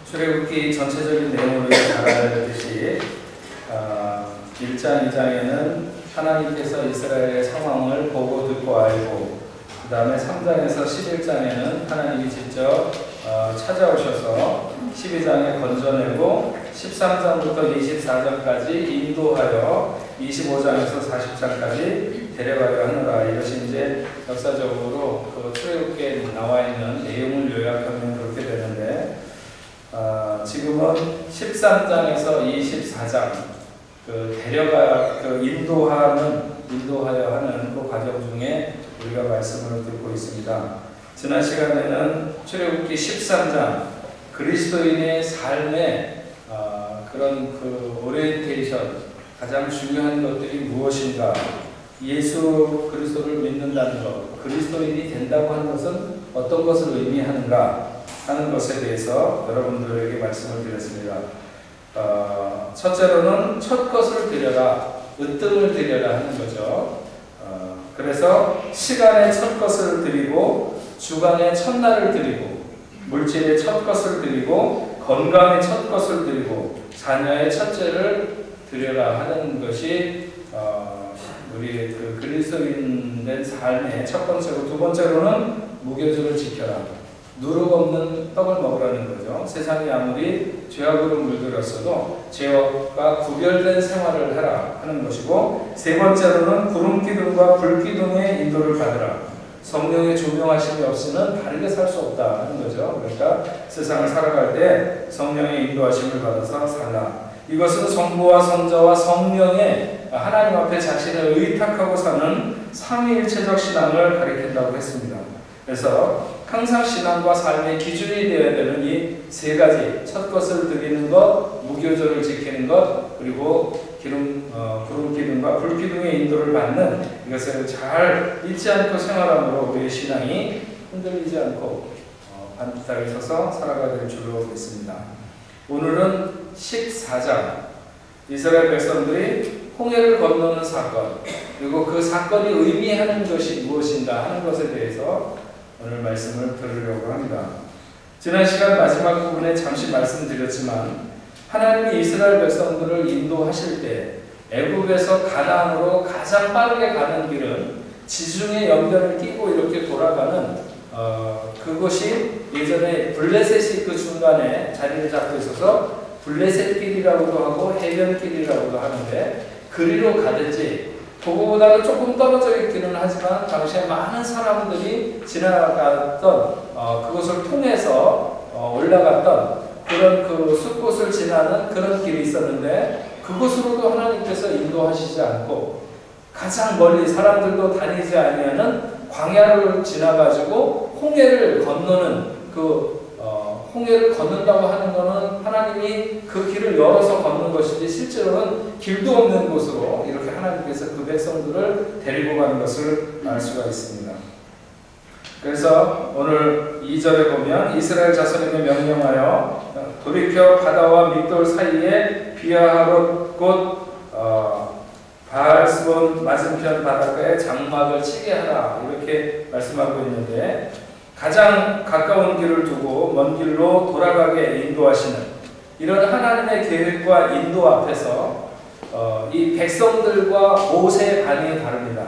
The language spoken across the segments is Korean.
출애굽기 전체적인 내용을 잘 알듯이 1장, 2장에는 하나님께서 이스라엘의 상황을 보고 듣고 알고, 그 다음에 3장에서 11장에는 하나님이 직접 찾아오셔서 12장에 건져내고 13장부터 24장까지 인도하여 25장에서 40장까지 데려가려 하느라, 이것이 이제 역사적으로 그 출애굽기에 나와 있는 내용을 요약하면 그렇게 되는데, 지금은 13장에서 24장 인도하여 하는 그 과정 중에 우리가 말씀을 듣고 있습니다. 지난 시간에는 출애굽기 13장 그리스도인의 삶의 그런 그 오리엔테이션, 가장 중요한 것들이 무엇인가, 예수 그리스도를 믿는다는 것, 그리스도인이 된다고 하는 것은 어떤 것을 의미하는가 하는 것에 대해서 여러분들에게 말씀을 드렸습니다. 첫째로는 첫 것을 드려라, 으뜸을 드려라 하는 거죠. 그래서 시간의 첫 것을 드리고, 주간의 첫날을 드리고, 물질의 첫 것을 드리고, 건강의 첫 것을 드리고, 자녀의 첫째를 드려라 하는 것이 우리 그 그리스도인된 삶의 첫 번째로, 두 번째로는 무교절을 지켜라. 누룩 없는 떡을 먹으라는 거죠. 세상이 아무리 죄악으로 물들었어도 죄악과 구별된 생활을 해라 하는 것이고, 세 번째로는 구름기둥과 불기둥의 인도를 받으라. 성령의 조명하심이 없이는 다르게 살 수 없다 하는 거죠. 그러니까 세상을 살아갈 때 성령의 인도하심을 받아서 살라. 이것은 성부와 성자와 성령의 하나님 앞에 자신을 의탁하고 사는 삼위일체적 신앙을 가리킨다고 했습니다. 그래서 항상 신앙과 삶의 기준이 되어야 되는 이 세 가지, 첫 것을 드리는 것, 무교절을 지키는 것, 그리고 구름기둥과 불기둥의 인도를 받는, 이것을 잘 잊지 않고 생활함으로 우리의 신앙이 흔들리지 않고 반듯하게 서서 살아가야 될 줄로 믿습니다. 오늘은 14장, 이스라엘 백성들이 홍해를 건너는 사건, 그리고 그 사건이 의미하는 것이 무엇인가 하는 것에 대해서 오늘 말씀을 들으려고 합니다. 지난 시간 마지막 부분에 잠시 말씀드렸지만, 하나님이 이스라엘 백성들을 인도하실 때 애굽에서 가나안으로 가장 빠르게 가는 길은 지중해 연변을 끼고 이렇게 돌아가는 그것이 예전에 블레셋이 그 중간에 자리를 잡고 있어서 블레셋길이라고도 하고 해변길이라고도 하는데, 그리로 가든지, 그거보다는 조금 떨어져 있기는 하지만 당시에 많은 사람들이 지나갔던 그것을 통해서 올라갔던 그런 그 숲곳을 지나는 그런 길이 있었는데, 그곳으로도 하나님께서 인도하시지 않고 가장 멀리 사람들도 다니지 아니하는 광야를 지나가지고 홍해를 건너는 홍해를 걷는다고 하는 것은 하나님이 그 길을 열어서 걷는 것이지, 실제로는 길도 없는 곳으로 이렇게 하나님께서 그 백성들을 데리고 가는 것을 알 수가 있습니다. 그래서 오늘 2절에 보면, 이스라엘 자손에게 명령하여 돌이켜 바다와 믹돌 사이에 비아하롯 곧 바알스본 맞은편 바닷가에 장막을 치게 하라, 이렇게 말씀하고 있는데, 가장 가까운 길을 두고 먼 길로 돌아가게 인도하시는 이런 하나님의 계획과 인도 앞에서 이 백성들과 모세의 반응이 다릅니다.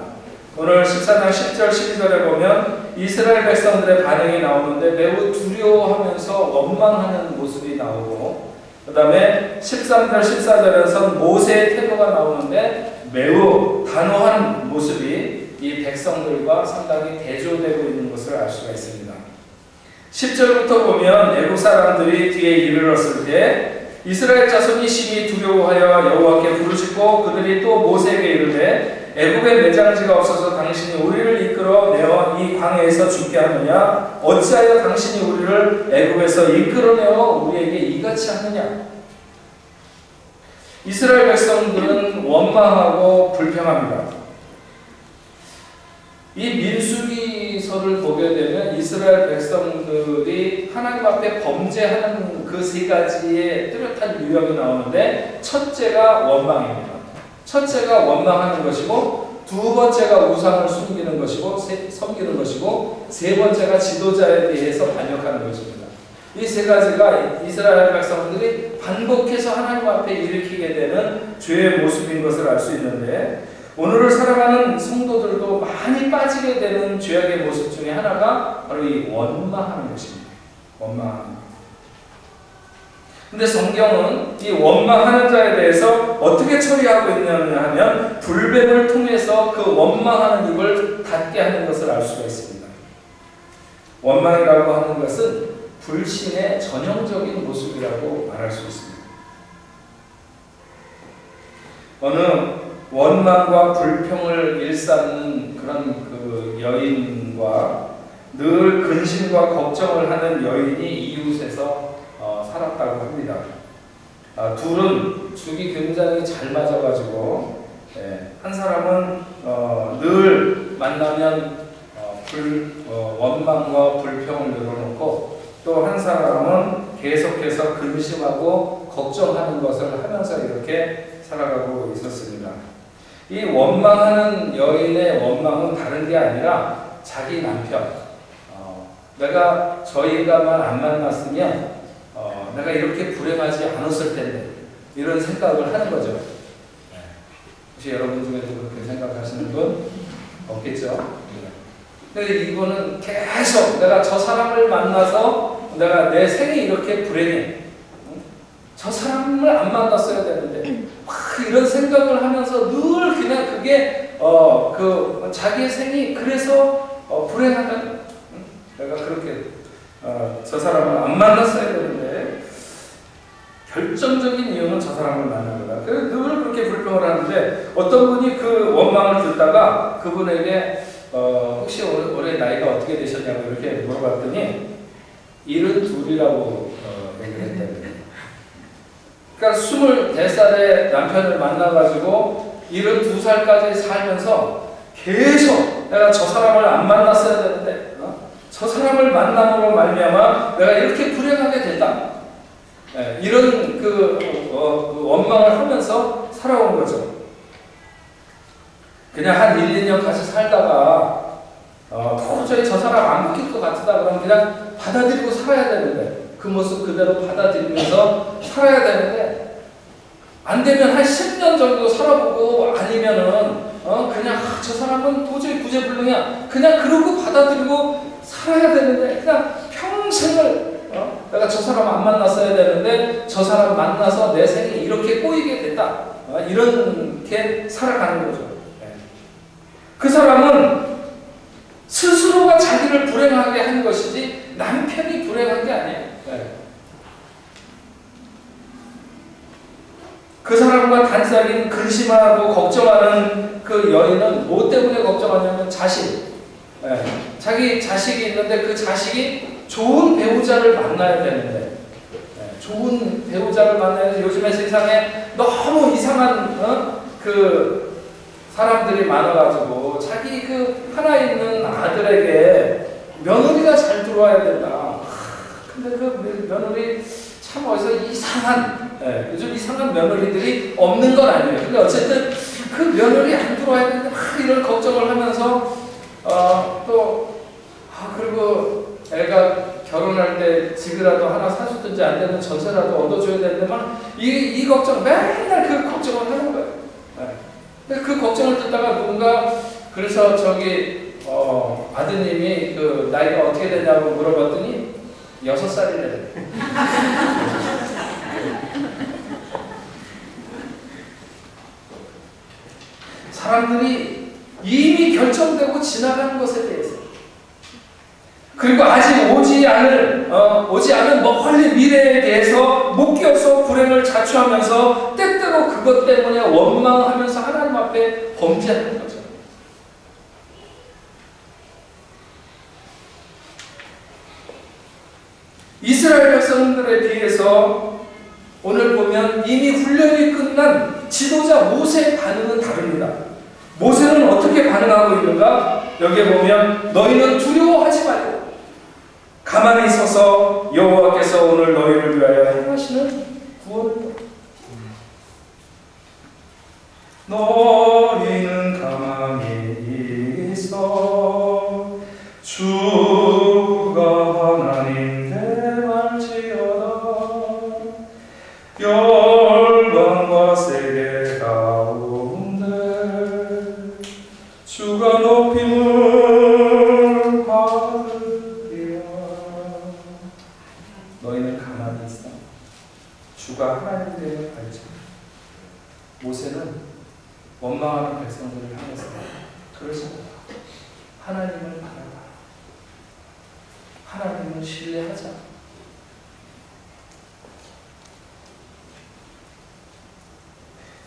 오늘 14장 10절 12절에 보면 이스라엘 백성들의 반응이 나오는데 매우 두려워하면서 원망하는 모습이 나오고, 그 다음에 13절 14절에선 모세의 태도가 나오는데 매우 단호한 모습이 이 백성들과 상당히 대조되고 있는 것을 알 수가 있습니다. 10절부터 보면 애국 사람들이 뒤에 이르렀을 때 이스라엘 자손이 심히 두려워하여 여호와께 부르짖고, 그들이 또 모세에게 이르되 애국에 매장지가 없어서 당신이 우리를 이끌어 내어 이 광야에서 죽게 하느냐? 어찌하여 당신이 우리를 애국에서 이끌어내어 우리에게 이같이 하느냐? 이스라엘 백성들은 원망하고 불평합니다. 이 민수기서를 보게 되면 이스라엘 백성들이 하나님 앞에 범죄하는 그 세 가지의 뚜렷한 유형이 나오는데, 첫째가 원망입니다. 첫째가 원망하는 것이고, 두 번째가 우상을 섬기는 것이고, 세 번째가 지도자에 대해서 반역하는 것입니다. 이 세 가지가 이스라엘 백성들이 반복해서 하나님 앞에 일으키게 되는 죄의 모습인 것을 알 수 있는데, 오늘을 살아가는 성도들도 많이 빠지게 되는 죄악의 모습 중에 하나가 바로 이 원망하는 것입니다. 원망하는. 근데 성경은 이 원망하는 자에 대해서 어떻게 처리하고 있느냐 하면, 불뱀을 통해서 그 원망하는 입을 닫게 하는 것을 알 수가 있습니다. 원망이라고 하는 것은 불신의 전형적인 모습이라고 말할 수 있습니다. 어느 원망과 불평을 일삼는 그런 그 여인과 늘 근심과 걱정을 하는 여인이 이웃에서 살았다고 합니다. 둘은 죽이 굉장히 잘 맞아가지고, 한 사람은 늘 만나면 원망과 불평을 늘어놓고, 또 한 사람은 계속해서 근심하고 걱정하는 것을 하면서 이렇게 살아가고 있었습니다. 이 원망하는 여인의 원망은 다른 게 아니라 자기 남편, 내가 저 인간만 안 만났으면 내가 이렇게 불행하지 않았을 텐데, 이런 생각을 하는 거죠. 혹시 여러분 중에도 그렇게 생각하시는 분 없겠죠? 근데 이거는 계속 내가 저 사람을 만나서 내가 내 생이 이렇게 불행해, 저 사람을 안 만났어야 되는데, 막 이런 생각을 하면서 늘 그냥 그게 그 자기의 생이 그래서 불행하다. 내가 그렇게 저 사람을 안 만났어야 되는데, 결정적인 이유는 저 사람을 만난 거다. 그래서 늘 그렇게 불평을 하는데, 어떤 분이 그 원망을 듣다가 그분에게 혹시 올해 나이가 어떻게 되셨냐고 이렇게 물어봤더니 72이라고 얘기를 했다고요. 그러니까 24살에 남편을 만나가지고 72살까지 살면서 계속 내가 저 사람을 안 만났어야 되는데, 저 사람을 만남으로 말미암아 내가 이렇게 불행하게 됐다. 이런 그 원망을 하면서 살아온 거죠. 그냥 한 1, 2년 같이 살다가 도저히 저 사람 안 바뀔 것 같다 그러면 그냥 받아들이고 살아야 되는데, 그 모습 그대로 받아들이면서 살아야 되는데, 안 되면 한 10년 정도 살아보고, 아니면은 그냥 저 사람은 도저히 구제불능이야, 그냥 그러고 받아들이고 살아야 되는데, 그냥 평생을 내가 저 사람 안 만났어야 되는데 저 사람 만나서 내 생이 이렇게 꼬이게 됐다, 이렇게 살아가는 거죠. 그 사람은 스스로가 자기를 불행하게 한 것이지 남편이 불행한 게 아니에요. 그 사람과 단짝인 근심하고 걱정하는 그 여인은 뭐 때문에 걱정하냐면 자식. 자기 자식이 있는데 그 자식이 좋은 배우자를 만나야 되는데, 좋은 배우자를 만나야, 요즘에 세상에 너무 이상한 그 사람들이 많아가지고 자기 그 하나 있는 아들에게 며느리가 잘 들어와야 된다. 근데 그 며느리 참 어디서 이상한, 요즘 이상한 며느리들이 없는 건 아니에요. 근데 어쨌든 그 며느리 안 들어와야 되는데 막 이런 걱정을 하면서 그리고 애가 결혼할 때 집이라도 하나 사주든지 안 되면 전세라도 얻어줘야 되는데 막 이 걱정, 맨날 그 걱정을 하는 거예요. 근데 그 걱정을 듣다가 누군가, 그래서 저기 아드님이 그 나이가 어떻게 되냐고 물어봤더니 6살이래. 사람들이 이미 결정되고 지나가는 것에 대해서, 그리고 아직 오지 않은 멀리 미래에 대해서 못 끼어서 불행을 자초하면서 때때로 그것 때문에 원망하면서 하나님 앞에 범죄하는 거죠. 이스라엘 백성들에 비해서 오늘 보면 이미 훈련이 끝난 지도자 모세의 반응은 다릅니다. 모세는 어떻게 반응하고 있는가? 여기에 보면 너희는 두려워하지 말고 가만히 서서 여호와께서 오늘 너희를 위하여 행하시는 구원을 너희는 가만히 있어 주가 하나님 대말지 열방과 세계 가운데 주가 높임을 받으리라. 너희는 가만히 있어. 주가 하나님됨을 알지. 모세는 원망하는 백성들을 향해서 그러지 마. 하나님을 바라봐. 하나님을 신뢰하자.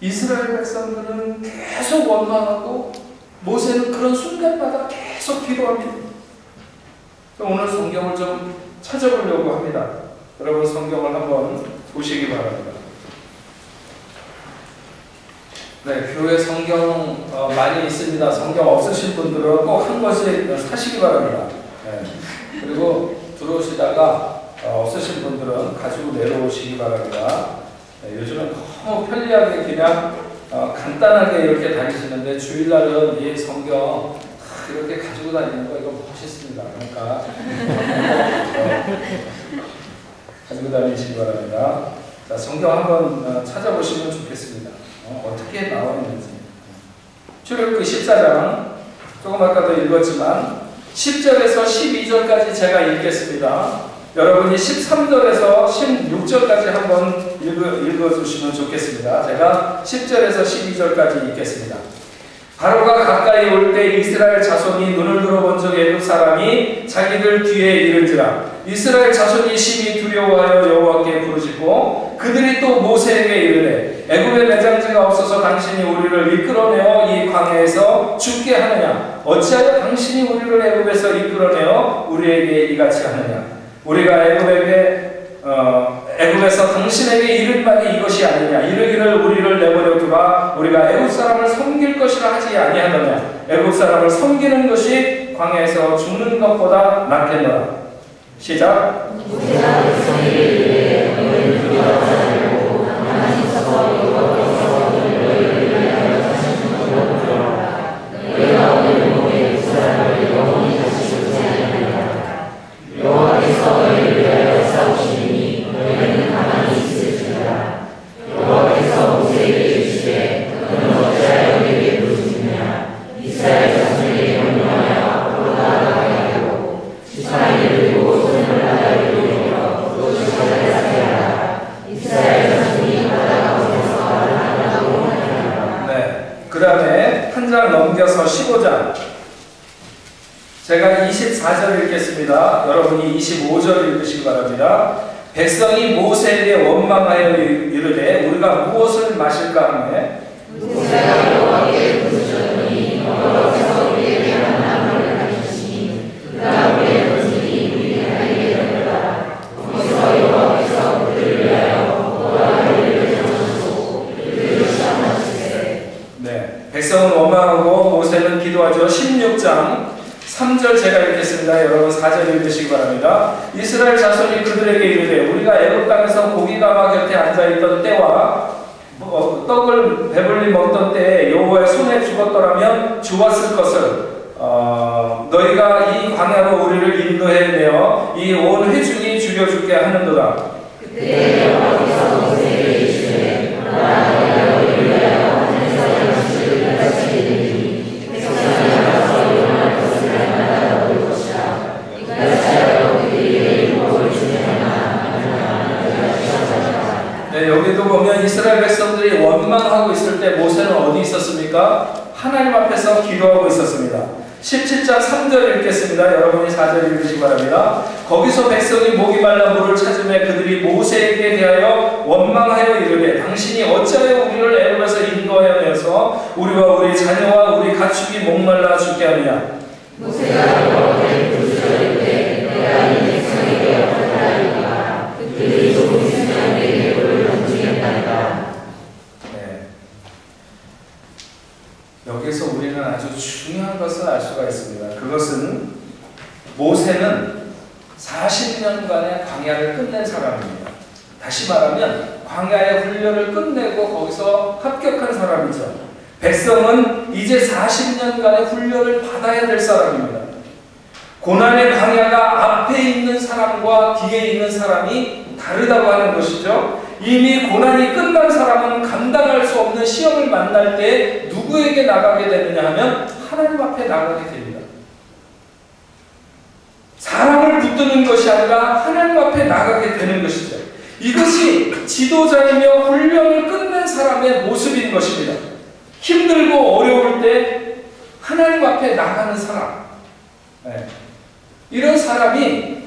이스라엘 백성들은 계속 원망하고 모세는 그런 순간마다 계속 기도합니다. 오늘 성경을 좀 찾아보려고 합니다. 여러분 성경을 한번 보시기 바랍니다. 네, 교회 성경 많이 있습니다. 성경 없으신 분들은 꼭 한 권씩 사시기 바랍니다. 네. 그리고 들어오시다가 없으신 분들은 가지고 내려오시기 바랍니다. 네, 요즘은 너무 편리하게 그냥 간단하게 이렇게 다니시는데 주일날은 이 성경 이렇게 가지고 다니는 거 이거 멋있습니다. 그러니까 가지고 다니시기 바랍니다. 자, 성경 한번 찾아보시면 좋겠습니다. 어떻게 나와 있는지. 출애굽기 14장 조금 아까도 읽었지만 10절에서 12절까지 제가 읽겠습니다. 여러분이 13절에서 16절까지 한번 읽어주시면 좋겠습니다. 제가 10절에서 12절까지 읽겠습니다. 바로가 가까이 올 때 이스라엘 자손이 눈을 들어본 적 애굽 사람이 자기들 뒤에 이른지라. 이스라엘 자손이 심히 두려워하여 여호와께 부르짖고 그들이 또 모세에게 이르되 애굽에 매장지가 없어서 당신이 우리를 이끌어내어 이 광야에서 죽게 하느냐? 어찌하여 당신이 우리를 애굽에서 이끌어내어 우리에게 이같이 하느냐? 우리가 애굽에서 당신에게 이른 말이 이것이 아니냐? 이르기를 우리를 내버려 두라. 우리가 애굽 사람을 섬길 것이라 하지 아니하느냐? 애굽 사람을 섬기는 것이 광야에서 죽는 것보다 낫겠노라. 시작. 넘겨서 15장 제가 24절 읽겠습니다. 여러분이 25절 읽으시기 바랍니다. 백성이 모세에게 원망하여 이르되 우리가 무엇을 마실까 하매 모세가 여호와께 부르셨더니 여호와께서 우리에게 만나를 가르치시니 그가 우리의 본질이 우리에게 이르더라. 거기서 여호와께서 그들을 위하여 보라를 던지시고 그들을 시험하시되. 네, 백성은 원망하고 모세는 기도하죠. 16장 3절 제가 읽겠습니다. 여러분 4절 읽으시기 바랍니다. 이스라엘 자손이 그들에게 이르되 우리가 애굽 땅에서 고기가마 곁에 앉아있던 때와 떡을 배불리 먹던 때에 여호와의 손에 죽었더라면 좋았을 것을 너희가 이 광야로 우리를 인도해내어 이 온 회중이 죽여죽게 하는도다. 그때 여호와께서 모세에게 이르시되 너희가 너희를 위하여 하늘에서 양식을 가르치게 되리니 백성이 나가서 일어날 것을 날마다 먹을 것이라. 이같이 하여 그들이 일곱을 주려나. 네, 여기도 보면 이스라엘 백성들이 원망하고 있을 때 모세는 어디 있었습니까? 하나님 앞에서 기도하고 있었습니다. 17장 3절 읽겠습니다. 여러분이 4절 읽으시기 바랍니다. 거기서 백성이 목이 말라 물을 찾으며 그들이 모세에게 대하여 원망하여 이르되 당신이 어찌하여 우리를 애굽에서 인도하여 내어서 우리와 우리 자녀와 우리 가축이 목말라 죽게 하느냐. 모세가 여호와께 부르짖으되 내가 이 백성에게 어떻게 하리까. 그들이 조금 있으면 내게 돌을 던지겠나이다. 여기서 우리는 아주 중요한 것을 알 수가 있습니다. 그것은 모세는 40년간의 광야를 끝낸 사람입니다. 다시 말하면 광야의 훈련을 끝내고 거기서 합격한 사람이죠. 백성은 이제 40년간의 훈련을 받아야 될 사람입니다. 고난의 광야가 앞에 있는 사람과 뒤에 있는 사람이 다르다고 하는 것이죠. 이미 고난이 끝난 사람은 감당할 수 없는 시험을 만날 때 누구에게 나가게 되느냐 하면 하나님 앞에 나가게 됩니다. 사람을 붙드는 것이 아니라 하나님 앞에 나가게 되는 것이죠. 이것이 지도자이며 훈련을 끝낸 사람의 모습인 것입니다. 힘들고 어려울 때 하나님 앞에 나가는 사람. 네. 이런 사람이,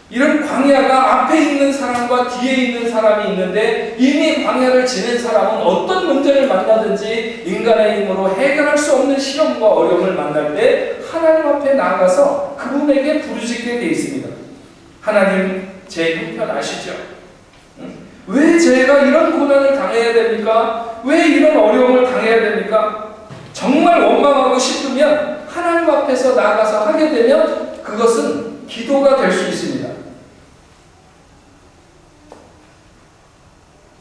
이런 광야가 앞에 있는 사람과 뒤에 있는 사람이 있는데 이미 광야를 지낸 사람은 어떤 문제를 만나든지 인간의 힘으로 해결할 수 없는 시험과 어려움을 만날 때 하나님 앞에 나아가서 그분에게 부르짖게 되어 있습니다. 하나님, 제 형편 아시죠? 왜 제가 이런 고난을 당해야 됩니까? 왜 이런 어려움을 당해야 됩니까? 정말 원망하고 싶으면 하나님 앞에서 나아가서 하게 되면 그것은 기도가 될 수 있습니다.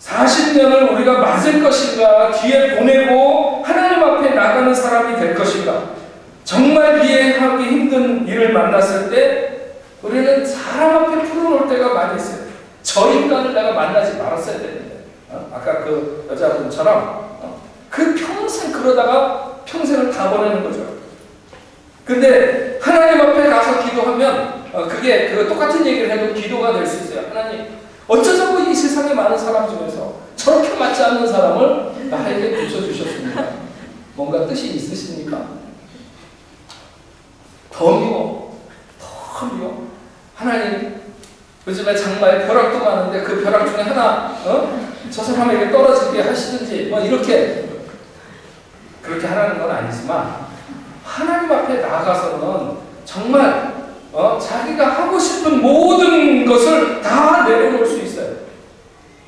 40년을 우리가 맞을 것인가, 뒤에 보내고 하나님 앞에 나가는 사람이 될 것인가. 정말 이해하기 힘든 일을 만났을 때 우리는 사람 앞에 풀어놓을 때가 많이 있어요. 저 인간을 내가 만나지 말았어야 되는데, 아까 그 여자분처럼 그 평생 그러다가 평생을 다 보내는 거죠. 근데 하나님 앞에 가서 기도하면 그게 그 똑같은 얘기를 해도 기도가 될 수 있어요. 하나님, 어쩌자고 이 세상에 많은 사람 중에서 저렇게 맞지 않는 사람을 나에게 붙여주셨습니까? 뭔가 뜻이 있으십니까? 더 미워, 더 미워. 하나님, 요즘에 장마에 벼락도 많은데 그 벼락 중에 하나, 저 사람에게 떨어지게 하시든지, 뭐 이렇게 그렇게 하라는 건 아니지만 하나님 앞에 나아가서는 정말 자기가 하고 싶은 모든 것을 다 내려놓을 수 있어요.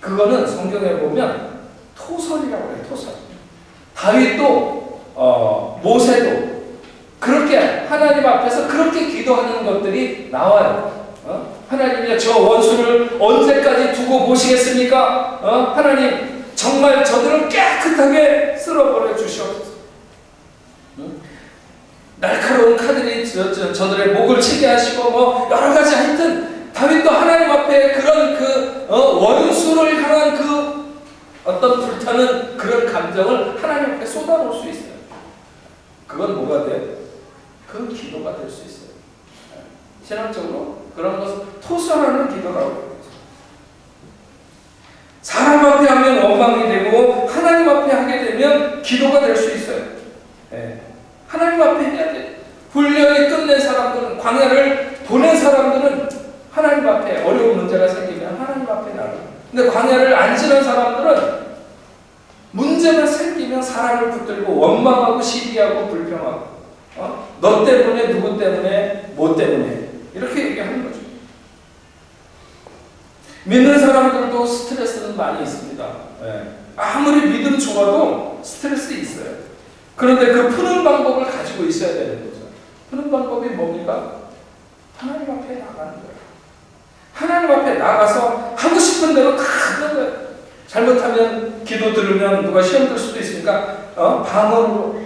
그거는 성경에 보면 토설이라고 해요. 토설. 다윗도 모세도 그렇게 하나님 앞에서 그렇게 기도하는 것들이 나와요. 하나님이 저 원수를 언제까지 두고 보시겠습니까? 하나님, 정말 저들을 깨끗하게 쓸어버려 주시옵소서. 날카로운 칼들이 저들의 목을 치게 하시고 뭐 여러 가지, 하여튼 다윗도 하나님 앞에 그런 원수를 향한 그 어떤 불타는 그런 감정을 하나님 앞에 쏟아놓을 수 있어요. 그건 뭐가 돼요? 그건 기도가 될 수 있어요. 신앙적으로 그런 것을 토설하는 기도라고 해요. 사람 앞에 하면 원망이 되고 하나님 앞에 하게 되면 기도가 될 수 있어요. 네. 하나님 앞에 해야 돼. 훈련이 끝낸 사람들은, 광야를 보낸 사람들은 하나님 앞에 어려운 문제가 생기면 하나님 앞에 나가요. 근데 광야를 안 지난 사람들은 문제가 생기면 사람을 붙들고 원망하고 시기하고 불평하고 너 때문에, 누구 때문에, 뭐 때문에 이렇게 얘기하는 거죠. 믿는 사람들도 스트레스는 많이 있습니다. 네. 아무리 믿음 좋아도 스트레스 있어요. 그런데 그 푸는 방법을 가지고 있어야 되는 거죠. 푸는 방법이 뭡니까? 하나님 앞에 나가는 거예요. 하나님 앞에 나가서 하고 싶은 대로 다 하는 거예요. 잘못하면 기도 들으면 누가 시험 들 수도 있으니까 방언으로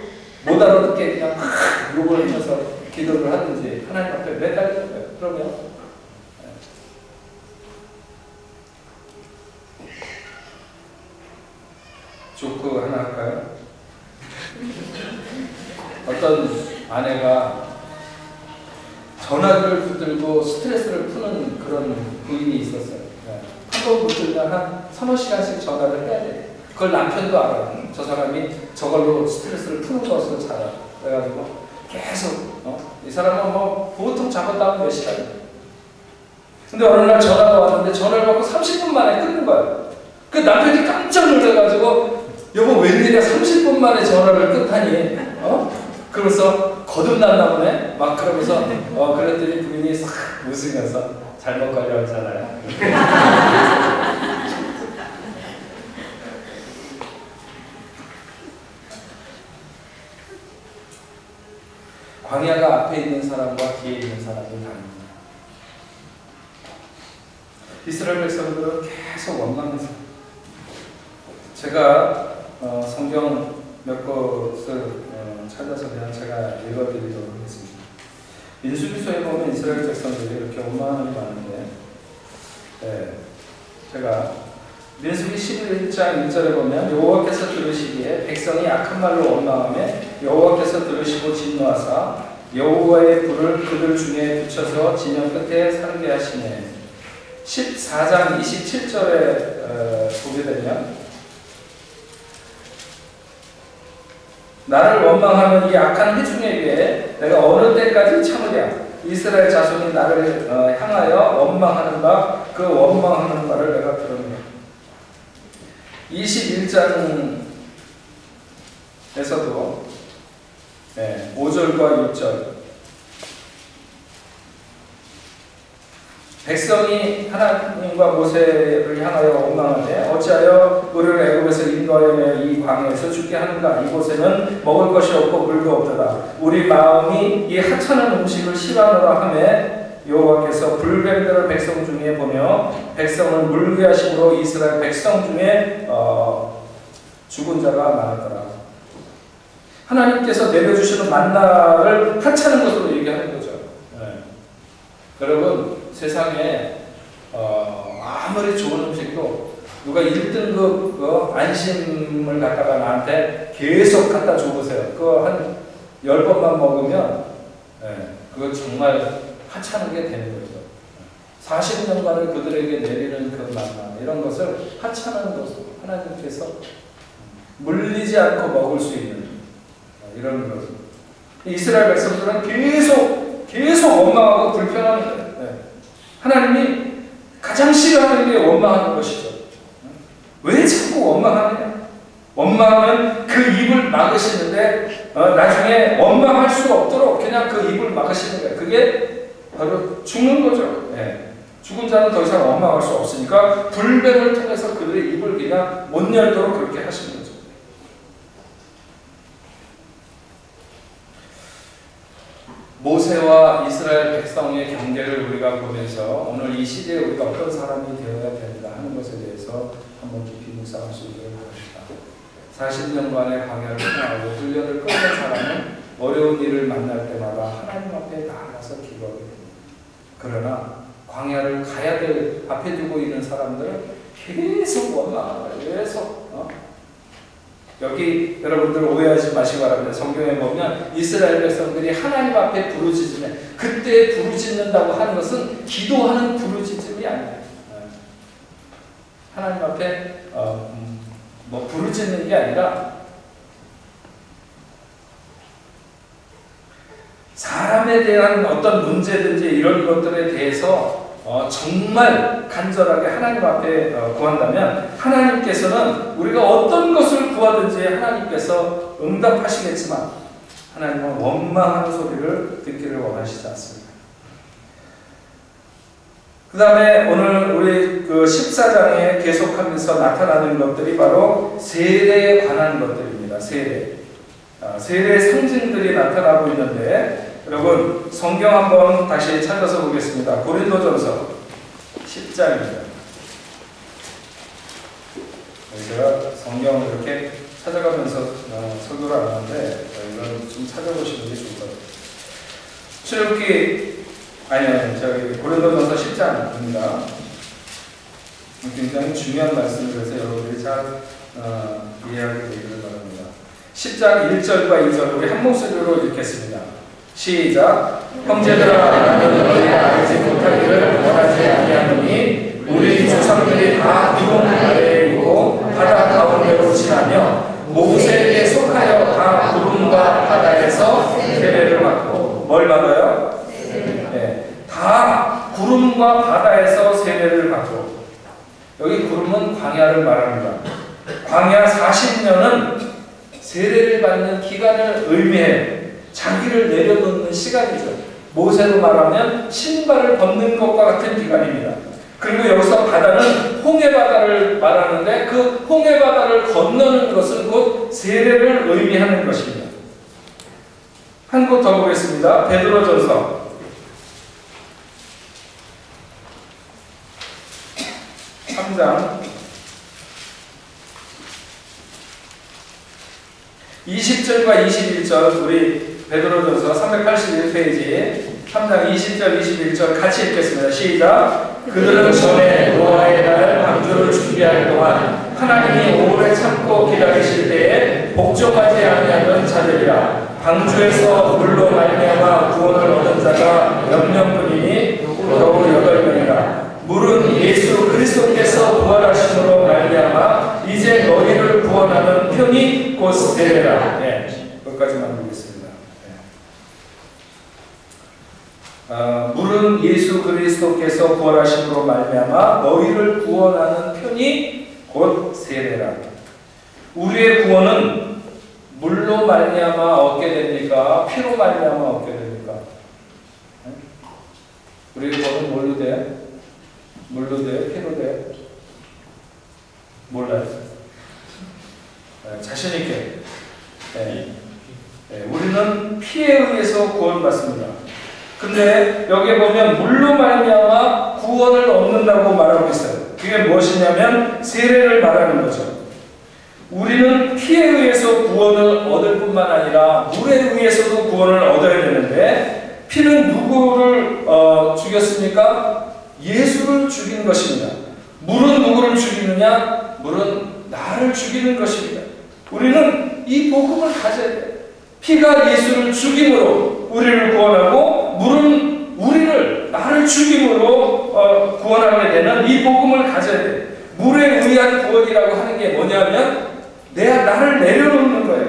못 알아듣게 그냥 막 욕을 쳐서 기도를 하든지 하나님 앞에 매달리는 거예요. 그러면 조크 하나 할까요? 어떤 아내가 전화기를 붙들고 스트레스를 푸는 그런 부인이 있었어요. 네. 한 번 붙들면 한 3-4시간씩 전화를 해야 돼. 그걸 남편도 알아요. 저 사람이 저걸로 스트레스를 푸는 것을 잘 알아요. 그래가지고 계속 이 사람은 뭐 보통 잡았다 하면 몇 시간이에요. 근데 어느 날 전화가 왔는데 전화를 받고 30분 만에 끊는 거예요. 그 남편이 깜짝 놀라가지고 여보 웬일이야 30분 만에 전화를 끊다니 그러면서 거듭났나 보네 막 그러면서 그랬더니 부인이 싹 웃으면서 잘못 걸려왔잖아요. 광야가 앞에 있는 사람과 뒤에 있는 사람이 다릅니다. 이스라엘 백성들은 계속 원망했어요. 제가 성경 몇 곳을 찾아서 그냥 제가 읽어드리도록 하겠습니다. 민수기서에 보면 이스라엘 백성들이 이렇게 원망하는 게 많은데, 제가 민수기 11장 1절에 보면 여호와께서 들으시기에 백성이 악한 말로 원망하며 여호와께서 들으시고 진노하사 여호와의 불을 그들 중에 붙여서 진영 끝에 살게 하시네. 14장 27절에 보게 되면 나를 원망하는 이 악한 회중에게 내가 어느 때까지 참으랴. 이스라엘 자손이 나를 향하여 원망하는 바 그 원망하는 바를 내가 들었노라. 21장에서도 5절과 6절 백성이 하나님과 모세를 향하여 원망하되 어찌하여 우리를 애굽에서 인도하여 이 광야에서 죽게 하는가. 이곳에는 먹을 것이 없고 물도 없도다. 우리 마음이 이 하찮은 음식을 싫어하노라 하매 여호와께서 불뱀들을 백성 중에 보며 백성을 물게 하심으로 이스라엘 백성 중에 죽은 자가 많았더라. 하나님께서 내려주시는 만나를 하찮은 것으로 얘기하는 거죠. 여러분, 세상에 아무리 좋은 음식도 누가 1등급 안심을 갖다가 나한테 계속 갖다 줘보세요. 그거 한 10번만 먹으면 그거 정말 하찮게 되는 거죠. 40년간을 그들에게 내리는 그 만나, 이런 것을 하찮은 것으로 하나님께서 물리지 않고 먹을 수 있는 이런 것. 이스라엘 백성들은 계속 원망하고 불평하는 거예요. 하나님이 가장 싫어하는 게 원망하는 것이죠. 왜 자꾸 원망하느냐? 원망하면 그 입을 막으시는데 나중에 원망할 수 없도록 그냥 그 입을 막으시는 거예요. 그게 바로 죽는 거죠. 죽은 자는 더 이상 원망할 수 없으니까 불뱀을 통해서 그들의 입을 그냥 못 열도록 그렇게 하시는 거죠. 모세와 이스라엘 백성의 경계를 우리가 보면서 오늘 이 시대에 우리가 어떤 사람이 되어야 된다 하는 것에 대해서 한번 깊이 묵상할 수 있도록 합시다. 40년간의 광야를 통하고 훈련을 끊는 사람은 어려운 일을 만날 때마다 하나님 앞에 나아가서 기도하게 됩니다. 그러나 광야를 가야 될 앞에 두고 있는 사람들은 계속 원망하고 계속 여기 여러분들 오해하지 마시기 바랍니다. 성경에 보면 이스라엘 백성들이 하나님 앞에 부르짖으면 그때 부르짖는다고 하는 것은 기도하는 부르짖음이 아니에요. 하나님 앞에 부르짖는 게 아니라 사람에 대한 어떤 문제든지 이런 것들에 대해서 정말 간절하게 하나님 앞에 구한다면 하나님께서는 우리가 어떤 것을 구하든지 하나님께서 응답하시겠지만 하나님은 원망하는 소리를 듣기를 원하시지 않습니다. 그 다음에 오늘 우리 그 14장에 계속하면서 나타나는 것들이 바로 세례에 관한 것들입니다. 세례의 상징들이 나타나고 있는데 여러분 성경 한번 다시 찾아서 보겠습니다. 고린도전서 10장입니다. 제가 성경을 이렇게 찾아가면서 설교를 안 하는데 이건 좀 찾아보시는 게 좋을 것 같아요. 출애굽기 저기 고린도전서 10장입니다. 굉장히 중요한 말씀을 해서 여러분들이 잘 이해하게 되기를 바랍니다. 10장 1절과 2절 우리 한 목소리로 읽겠습니다. 시작. 형제들아 나는 너희가 알지 못하기를 원하지 아니하노니 우리 조상들이 다 구름 아래에 있고 바다 가운데로 지나며 모세에게 속하여 다 구름과 바다에서 세례를 받고 뭘 받아요? 다 구름과 바다에서 세례를 받고 여기 구름은 광야를 말합니다. 광야 40년은 세례를 받는 기간을 의미해 자기를 내려놓는 시간이죠. 모세로 말하면 신발을 벗는 것과 같은 기간입니다. 그리고 여기서 바다는 홍해바다를 말하는데 그 홍해바다를 건너는 것은 곧 세례를 의미하는 것입니다. 한 곳 더 보겠습니다. 베드로전서 3장 20절과 21절 우리 베드로전서 381페이지 3장 20절 21절 같이 읽겠습니다. 시작. 그들은 전에 노아의 날 방주를 준비할 동안 방주에서 물로 말미암아 구원을 얻은 자가 몇 명뿐이니 겨우 8명이라. 물은 예수 그리스도께서 부활하심으로 말미암아 이제 너희를 구원하는 편이 곧 세례라. 네, 거기까지만 보겠습니다. 물은 예수 그리스도께서 부활하심으로 말미암아 너희를 구원하는 편이 곧 세례라. 우리의 구원은 물로 말미암아 얻게 됩니까? 피로 말미암아 얻게 됩니까? 우리의 구원은 뭘로 돼? 물로 돼? 피로 돼? 몰라요? 자신 있게. 우리는 피에 의해서 구원받습니다. 근데 여기 보면 물로 말미암아 구원을 얻는다고 말하고 있어요. 그게 무엇이냐면 세례를 말하는 거죠. 우리는 피에 의해서 구원을 얻을 뿐만 아니라 물에 의해서도 구원을 얻어야 되는데 피는 누구를 죽였습니까? 예수를 죽인 것입니다. 물은 누구를 죽이느냐? 물은 나를 죽이는 것입니다. 우리는 이 복음을 가져야 돼요. 피가 예수를 죽임으로 우리를 구원하고 물은 우리를 나를 죽임으로 구원하게 되는 이 복음을 가져야 돼요. 물에 의한 구원이라고 하는 게 뭐냐면 나를 내려놓는 거예요.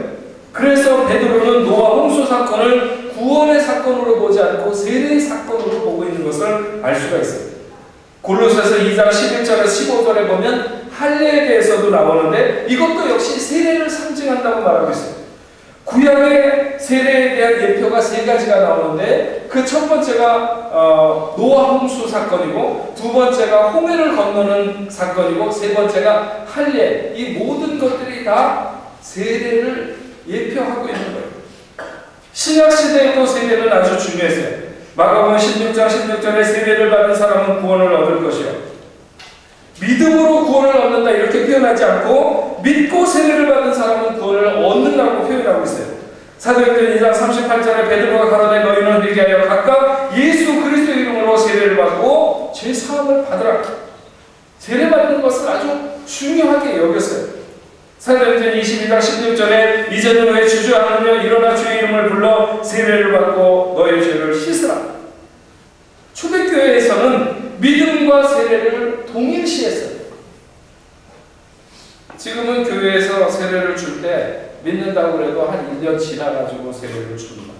그래서 베드로는 노아 홍수 사건을 구원의 사건으로 보지 않고 세례의 사건으로 보고 있는 것을 알 수가 있어요. 골로새서 2장 11절에서 15절에 보면 할례에 대해서도 나오는데 이것도 역시 세례를 상징한다고 말하고 있어요. 구약의 세례에 대한 예표가 3가지가 나오는데 그 첫 번째가 노아 홍수 사건이고 두 번째가 홍해를 건너는 사건이고 세 번째가 할례. 이 모든 것들이 다 세례를 예표하고 있는 거예요. 신약시대에도 세례는 아주 중요했어요. 마가복음 16장 16절에 세례를 받은 사람은 구원을 얻을 것이요. 믿음으로 구원을 얻는다 이렇게 표현하지 않고 믿고 세례를 받은 사람은 구원을 얻는다고 표현하고 있어요. 사도행전 2장 38절에 베드로가 가로되 너희는 회개하여 각각 예수 그리스도 이름으로 세례를 받고 죄사함을 받으라. 세례 받는 것을 아주 중요하게 여겼어요. 사도행전 22장 16절에 이제는 왜 주저하느냐 일어나 주의 이름을 불러 세례를 받고 너의 죄를 씻으라. 초대교회에서는 믿음과 세례를 동일시했어요. 지금은 교회에서 세례를 줄 때 믿는다고 해도 한 1년 지나가지고 세례를 줍니다.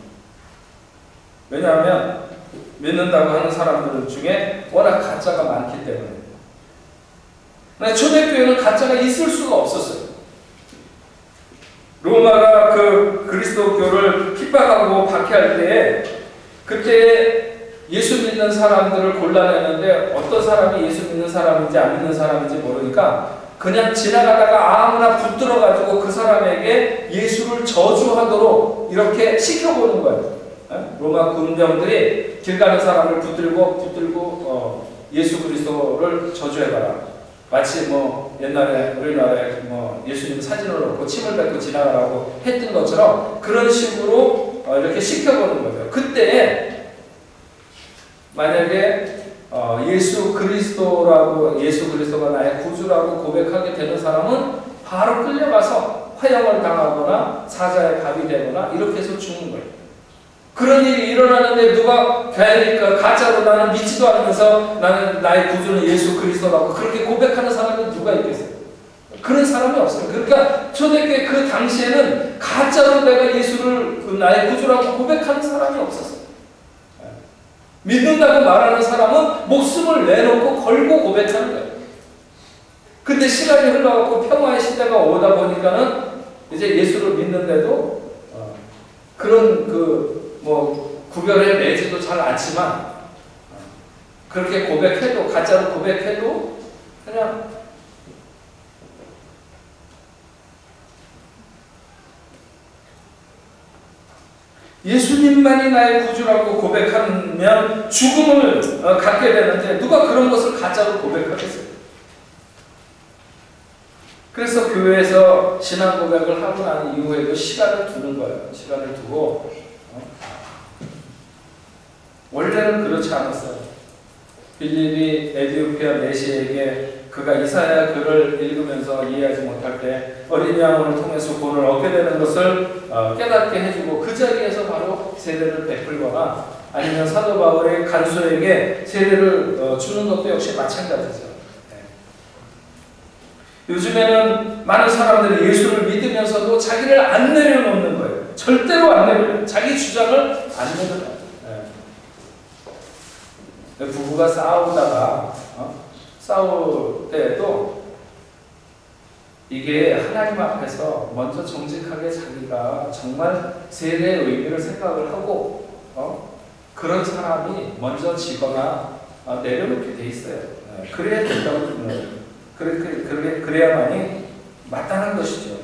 왜냐하면 믿는다고 하는 사람들 중에 워낙 가짜가 많기 때문에. 근데 초대교회는 가짜가 있을 수가 없었어요. 로마가 그 그리스도교를 핍박하고 박해할 때에 그때 예수 믿는 사람들을 골라내는데 어떤 사람이 예수 믿는 사람인지 안 믿는 사람인지 모르니까 그냥 지나가다가 아무나 붙들어가지고 그 사람에게 예수를 저주하도록 이렇게 시켜보는 거예요. 로마 군병들이 길 가는 사람을 붙들고 예수 그리스도를 저주해봐라. 마치 뭐 옛날에 우리나라에 뭐 예수님 사진을 놓고 침을 뱉고 지나가라고 했던 것처럼 그런 식으로 이렇게 시켜보는 거죠. 그때 만약에 예수 그리스도가 나의 구주라고 고백하게 되는 사람은 바로 끌려가서 화형을 당하거나 사자의 밥이 되거나 이렇게 해서 죽는 거예요. 그런 일이 일어나는데 누가 가짜로 나는 믿지도 않으면서 나는 나의 구주는 예수 그리스도라고 그렇게 고백하는 사람이 누가 있겠어요? 그런 사람이 없어요. 그러니까 초대교회 그 당시에는 가짜로 내가 예수를 나의 구주라고 고백하는 사람이 없었어요. 믿는다고 말하는 사람은 목숨을 내놓고 걸고 고백하는 거예요. 근데 시간이 흘러가고 평화의 시대가 오다 보니까는 이제 예수를 믿는데도 그런 구별해 내지도 잘 않지만 그렇게 고백해도 가짜로 고백해도 그냥 예수님만이 나의 구주라고 고백하면 죽음을 갖게 되는데 누가 그런 것을 가짜로 고백하겠어요? 그래서 교회에서 신앙 고백을 하고 난 이후에도 시간을 두는 거예요. 시간을 두고 원래는 그렇지 않았어요. 빌립이 에디오피아 메시에게 그가 이사야 글을 읽으면서 이해하지 못할 때 어린 양을 통해서 구원을 얻게 되는 것을 깨닫게 해주고 그 자리에서 바로 세례를 베풀거나 아니면 사도 바울의 간수에게 세례를 주는 것도 역시 마찬가지죠. 요즘에는 많은 사람들이 예수를 믿으면서도 자기를 안 내려놓는 거예요. 절대로 안 내려놓는, 자기 주장을 안 내려놓는. 부부가 싸우다가 싸울 때에도 이게 하나님 앞에서 먼저 정직하게 자기가 정말 세례의 의미를 생각을 하고 그런 사람이 먼저 지거나 내려놓게 돼 있어요. 그래야 된다고 생각해요. 그래야만이 마땅한 것이죠.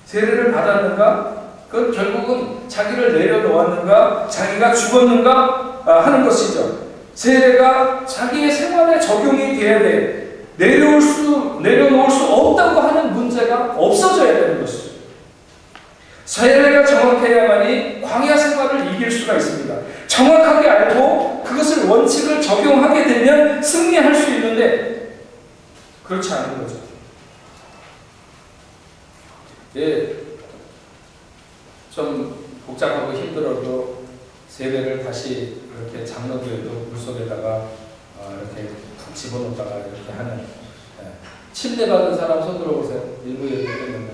세례를 받았는가? 그건 결국은 자기를 내려놓았는가? 자기가 죽었는가? 하는 것이죠. 세례가 자기의 생활에 적용이 돼야 돼. 내려놓을 수 없다고 하는 문제가 없어져야 되는 것이죠. 세례가 정확해야만이 광야 생활을 이길 수가 있습니다. 정확하게 알고 그것을 원칙을 적용하게 되면 승리할 수 있는데 그렇지 않은 거죠. 좀 복잡하고 힘들어도 세례를 다시 이렇게 장로교에도 물속에다가 이렇게 푹 집어넣다가 이렇게 하는 침례 받은 사람 손 들어보세요. 일부에 있는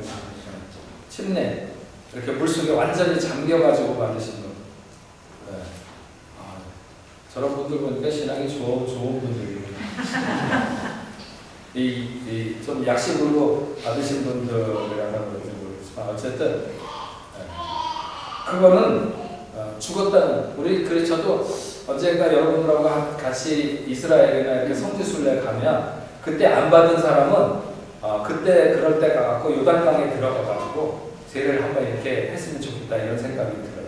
침례 이렇게 물속에 완전히 잠겨가지고 받으신 분. 저런 분들 보니까 신앙이 좋은 분들이에요. 좀 약식으로 받으신 분들이라고 그런지 모르겠지만 어쨌든 그거는 죽었다는 우리 저도 언젠가 여러분들하고 같이 이스라엘이나 이렇게 성지순례 가면 그때 안 받은 사람은 그때 그럴 때 가갖고 요단강에 들어가가지고 세례를 한번 이렇게 했으면 좋겠다 이런 생각이 들어요.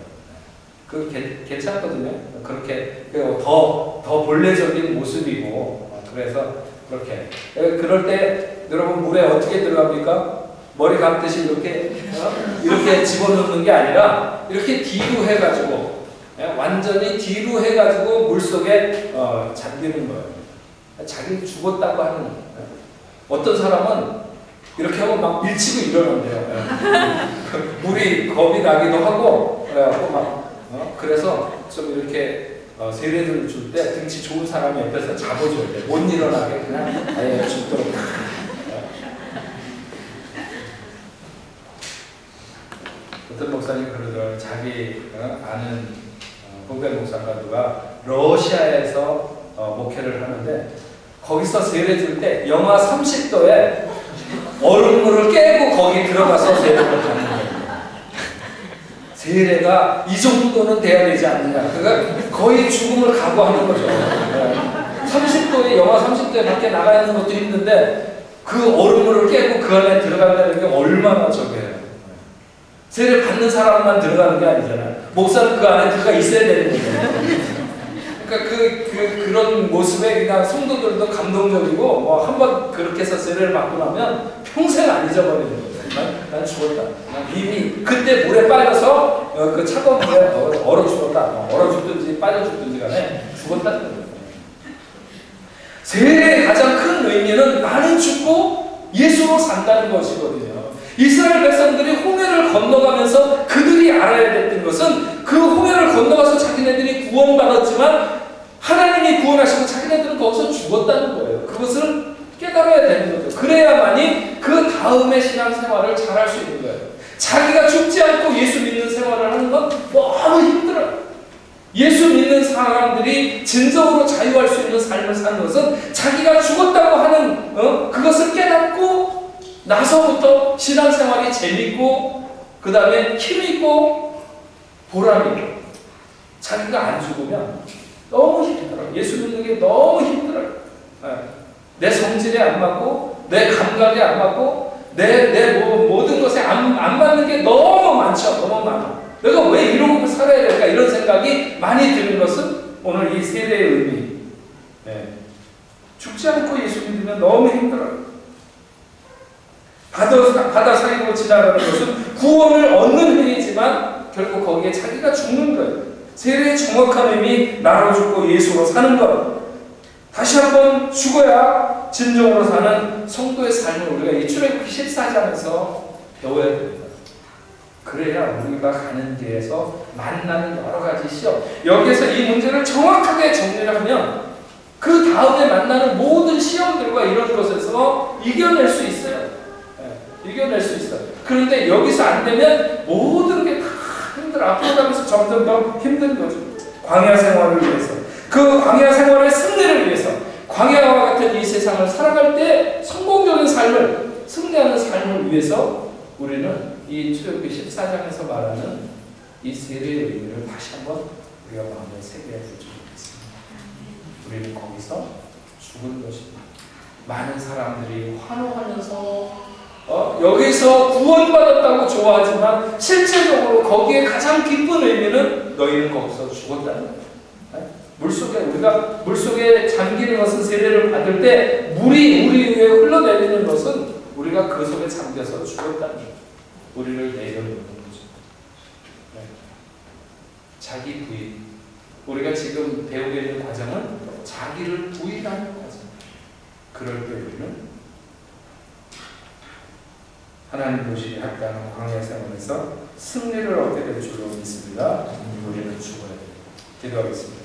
그 괜찮거든요. 그렇게 더 본래적인 모습이고 그래서 그렇게 그럴 때 여러분 물에 어떻게 들어갑니까? 머리 감듯이 이렇게 집어넣는 게 아니라 이렇게 뒤로 해가지고 완전히 뒤로 해가지고 물 속에 잠기는 거예요. 자기 죽었다고 하는 어떤 사람은 이렇게 하고 막 밀치고 일어난대요. 물이 겁이 나기도 하고 그래갖고 막 그래서 좀 이렇게 세례를 줄 때 등치 좋은 사람이 옆에서 잡아줘야 돼. 못 일어나게 그냥 아예 죽도록. 어떤 목사님 그러더라고요. 자기 아는 후배 목사가 누가 러시아에서 목회를 하는데 거기서 세례 줄 때 영하 30도에 얼음물을 깨고 거기 들어가서 세례를 받는 거예요. 세례가 이 정도는 돼야 되지 않느냐. 그러니까 거의 죽음을 각오하는 거죠. 30도에 영하 30도에 밖에 나가 있는 것도 힘든데 그 얼음물을 깨고 그 안에 들어간다는 게 얼마나 적해요. 세례 받는 사람만 들어가는 게 아니잖아요. 목사는 그 안에 들어가 있어야 되는 거예요. 그러니까 그런 모습에 그냥 성도들도 감동적이고 뭐 한번 그렇게 해서 세례를 받고 나면 평생 안 잊어버리는 거예요. 난 죽었다. 난 이미 그때 물에 빠져서 그 차가운 물에 얼어 죽었다. 얼어 죽든지 빠져 죽든지 간에 죽었다는 거예요. 세례의 가장 큰 의미는 나는 죽고 예수로 산다는 것이거든요. 이스라엘 백성들이 홍해를 건너가면서 그들이 알아야 됐던 것은 그 홍해를 건너가서 자기네들이 구원받았지만 하나님이 구원하시고 자기네들은 거기서 죽었다는 거예요. 그것을 깨달아야 되는 거죠. 그래야만이 그 다음의 신앙생활을 잘할 수 있는 거예요. 자기가 죽지 않고 예수 믿는 생활을 하는 건 너무 힘들어요. 예수 믿는 사람들이 진정으로 자유할 수 있는 삶을 사는 것은 자기가 죽었다고 하는 그것을 깨닫고 나서부터 신앙생활이 재밌고 그 다음에 힘있고 보람있고 자기가 안 죽으면 너무 힘들어요. 예수 믿는 게 너무 힘들어요. 내 성질에 안 맞고 내 감각에 안 맞고 내 모든 것에 안 맞는 게 너무 많죠. 너무 많아. 내가 왜 이러고 살아야 될까 이런 생각이 많이 드는 것은 오늘 이 세례의 의미. 죽지 않고 예수 믿으면 너무 힘들어요. 바다 사이로 지나가는 것은 구원을 얻는 행위지만 결국 거기에 자기가 죽는 거예요. 세례의 정확한 의미 나로 죽고 예수로 사는 것. 다시 한번 죽어야 진정으로 사는 성도의 삶을 우리가 이 출애굽기 14장에서 배워야 됩니다. 그래야 우리가 가는 길에서 만나는 여러 가지 시험, 여기에서 이 문제를 정확하게 정리를 하면 그 다음에 만나는 모든 시험들과 이런 것에서 이겨낼 수 있어요. 이겨낼 수 있어요. 그런데 여기서 안 되면 모든 게 다 힘들어. 앞으로 가면서 점점 더 힘든 거죠. 광야 생활을 위해서, 그 광야 생활의 승리를 위해서, 광야와 같은 이 세상을 살아갈 때 성공적인 삶을, 승리하는 삶을 위해서 우리는 이 출애굽기 14장에서 말하는 이 세례의 의미를 다시 한번 우리가 마음에 새겨야 될 줄 믿습니다. 우리는 거기서 죽은 것입니다. 많은 사람들이 환호하면서 여기서 구원받았다고 좋아하지만 실제적으로 거기에 가장 기쁜 의미는 너희는 거기서 죽었다는 거예요. 물속에, 우리가 물속에 잠기는 것은, 세례를 받을 때 물이 우리 위에 흘러내리는 것은 우리가 그 속에 잠겨서 죽었다는 거예요. 우리를 내려놓는 거죠. 자기 부인, 우리가 지금 배우고 있는 과정은 자기를 부인하는 과정. 그럴 때 우리는 하나님 보시기에 합당한 광야 생활에서 승리를 얻게 될 줄로 믿습니다. 우리는 죽어야 됩니다. 기도하겠습니다.